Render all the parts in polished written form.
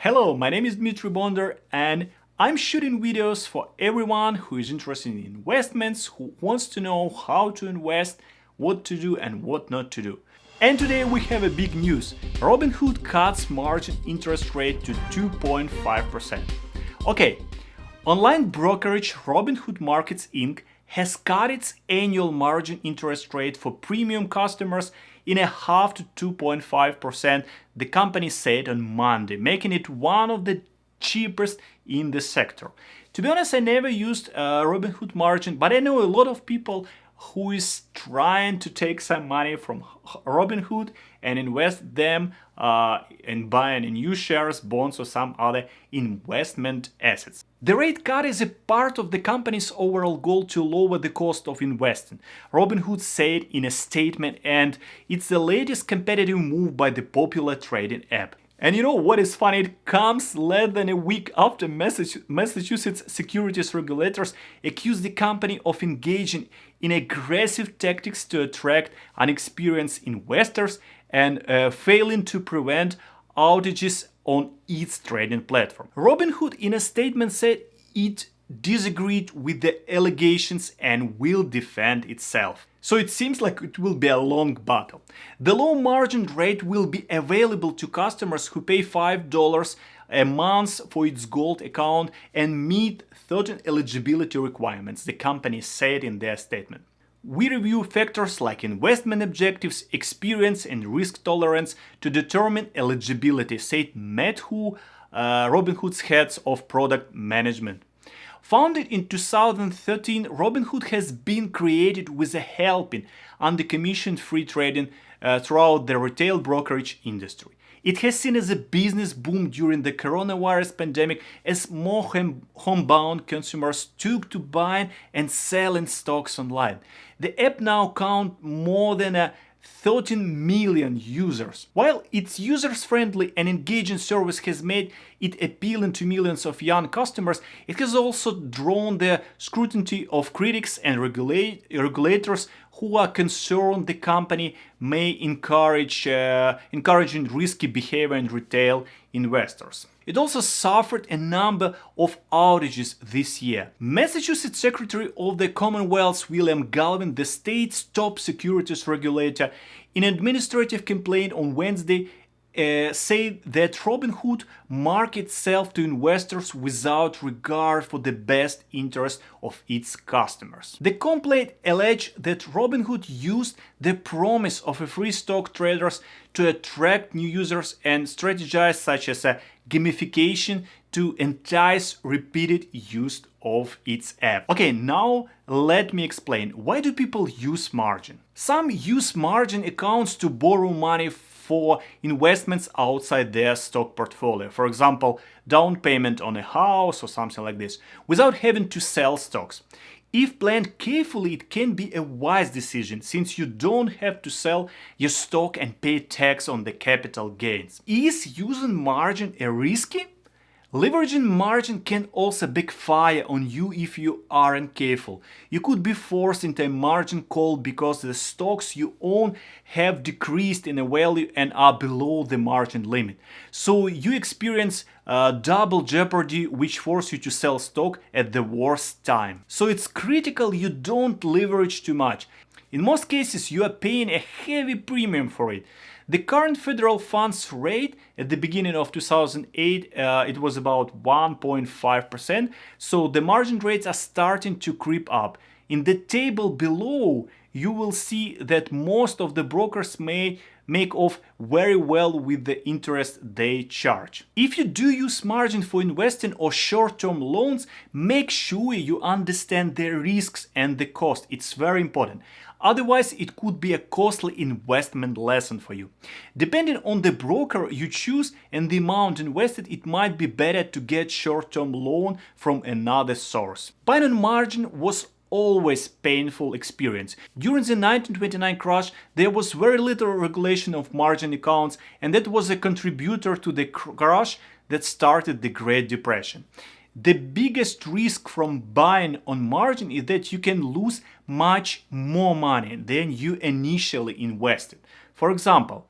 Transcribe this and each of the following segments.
Hello, my name is Dmitry Bonder and I'm shooting videos for everyone who is interested in investments, who wants to know how to invest, what to do and what not to do. And today we have a big news. Robinhood cuts margin interest rate to 2.5%. Okay, online brokerage Robinhood Markets Inc. has cut its annual margin interest rate for premium customers in a half to 2.5%, the company said on Monday, making it one of the cheapest in the sector. To be honest, I never used Robinhood margin, but I know a lot of people who is trying to take some money from Robinhood and invest them in buying new shares, bonds or some other investment assets. The rate cut is a part of the company's overall goal to lower the cost of investing, Robinhood said in a statement, and it's the latest competitive move by the popular trading app. And you know what is funny? It comes less than a week after Massachusetts securities regulators accused the company of engaging in aggressive tactics to attract inexperienced investors and failing to prevent outages on its trading platform. Robinhood in a statement said it disagreed with the allegations and will defend itself. So it seems like it will be a long battle. The low margin rate will be available to customers who pay $5 a month for its gold account and meet certain eligibility requirements, the company said in their statement. We review factors like investment objectives, experience and risk tolerance to determine eligibility, said Matt Hu, Robinhood's head of product management. Founded in 2013, Robinhood has been created with a helping under commission-free trading throughout the retail brokerage industry. It has seen as a business boom during the coronavirus pandemic as more homebound consumers took to buying and selling stocks online. The app now counts more than 13 million users. While its user-friendly and engaging service has made it appealing to millions of young customers, it has also drawn the scrutiny of critics and regulators who are concerned the company may encouraging risky behavior in retail investors. It also suffered a number of outages this year. Massachusetts Secretary of the Commonwealth William Galvin, the state's top securities regulator, in an administrative complaint on Wednesday, said that Robinhood markets itself to investors without regard for the best interest of its customers. The complaint alleged that Robinhood used the promise of a free stock traders to attract new users and strategies such as a gamification to entice repeated use of its app. Okay, now let me explain. Why do people use margin? Some use margin accounts to borrow money for investments outside their stock portfolio. For example, down payment on a house or something like this, without having to sell stocks. If planned carefully, it can be a wise decision since you don't have to sell your stock and pay tax on the capital gains. Is using margin a risky? Leveraging margin can also backfire on you if you aren't careful. You could be forced into a margin call because the stocks you own have decreased in value and are below the margin limit. So you experience double jeopardy, which forces you to sell stock at the worst time. So it's critical you don't leverage too much. In most cases, you are paying a heavy premium for it. The current federal funds rate at the beginning of 2008, it was about 1.5%, so the margin rates are starting to creep up. In the table below, you will see that most of the brokers may make off very well with the interest they charge. If you do use margin for investing or short-term loans, make sure you understand the risks and the cost. It's very important. Otherwise, it could be a costly investment lesson for you. Depending on the broker you choose and the amount invested, it might be better to get short-term loan from another source. Buying on margin was always painful experience. During the 1929 crash, there was very little regulation of margin accounts, and that was a contributor to the crash that started the Great Depression. The biggest risk from buying on margin is that you can lose much more money than you initially invested. For example,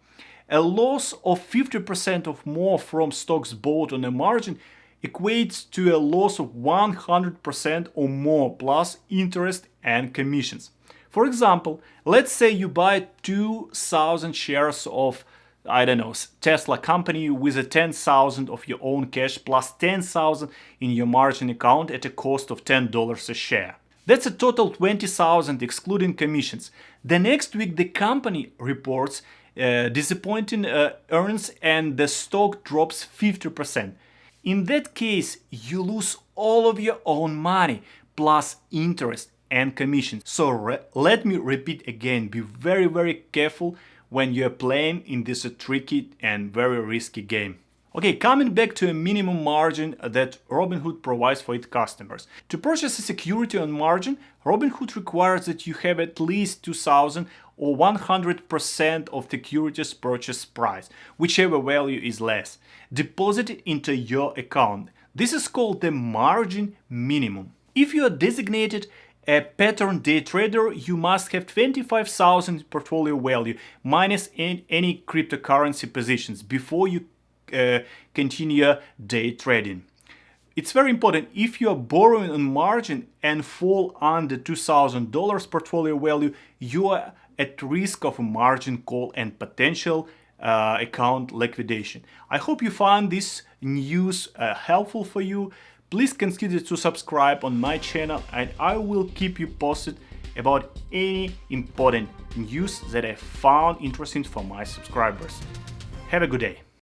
A loss of 50% or more from stocks bought on a margin equates to a loss of 100% or more plus interest and commissions. For example, let's say you buy 2,000 shares of, I don't know, Tesla company with a 10,000 of your own cash plus 10,000 in your margin account at a cost of $10 a share. That's a total 20,000 excluding commissions. The next week the company reports disappointing earnings and the stock drops 50%. In that case, you lose all of your own money plus interest and commissions. So let me repeat again, be very, very careful when you're playing in this tricky and very risky game. Okay, coming back to a minimum margin that Robinhood provides for its customers. To purchase a security on margin, Robinhood requires that you have at least 2,000 or 100% of the security's purchase price, whichever value is less, deposited into your account. This is called the margin minimum. If you are designated a pattern day trader, you must have 25,000 portfolio value minus any cryptocurrency positions before you continue day trading. It's very important. If you are borrowing on margin and fall under $2,000 portfolio value, you are at risk of a margin call and potential account liquidation. I hope you found this news helpful for you. Please consider to subscribe on my channel and I will keep you posted about any important news that I found interesting for my subscribers. Have a good day.